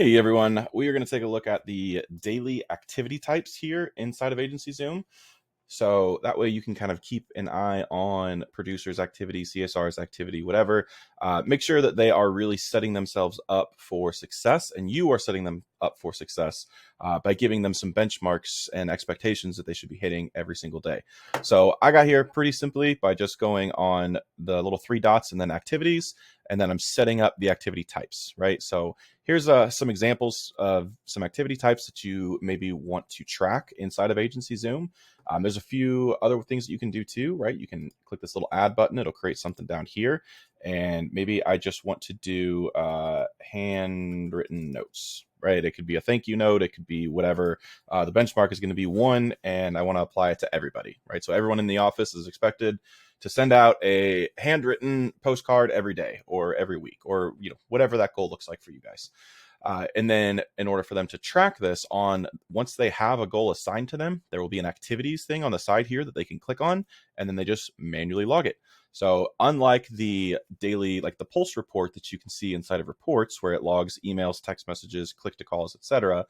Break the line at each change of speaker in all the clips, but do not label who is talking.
Hey everyone, we are going to take a look at the daily activity types here inside of AgencyZoom. So that way you can kind of keep an eye on producers' activity, CSRs activity, whatever. Make sure that they are really setting themselves up for success, and you are setting them up for success by giving them some benchmarks and expectations that they should be hitting every single day. So I got here pretty simply by just going on the little three dots and then activities, and then I'm setting up the activity types, right? So here's some examples of some activity types that you maybe want to track inside of AgencyZoom. There's a few other things that you can do too, right? You can click this little add button. It'll create something down here. And maybe I just want to do handwritten notes, right? It could be a thank you note. It could be whatever. The benchmark is going to be 1, and I want to apply it to everybody, right? So everyone in the office is expected to send out a handwritten postcard every day or every week, or whatever that goal looks like for you guys. And then in order for them to track this once they have a goal assigned to them, there will be an activities thing on the side here that they can click on, and then they just manually log it. So unlike the daily, like the pulse report that you can see inside of reports where it logs emails, text messages, click to calls, etc.,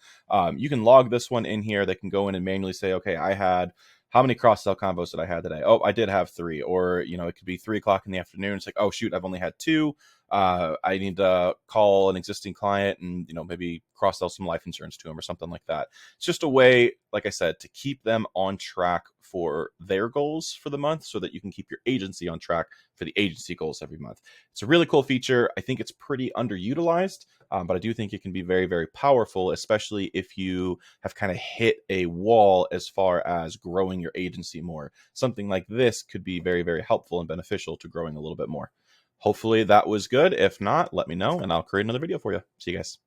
you can log this one in here. They can go in and manually say, okay, I had how many cross-sell combos did I have today? Oh, I did have 3. Or, it could be 3 o'clock in the afternoon. It's like, oh, shoot, I've only had 2. I need to call an existing client and, maybe cross-sell some life insurance to them or something like that. It's just a way, like I said, to keep them on track for their goals for the month so that you can keep your agency on track for the agency goals every month. It's a really cool feature. I think it's pretty underutilized, but I do think it can be very, very powerful, especially if you have kind of hit a wall as far as growing your agency more. Something like this could be very, very helpful and beneficial to growing a little bit more. Hopefully that was good. If not, let me know and I'll create another video for you. See you guys.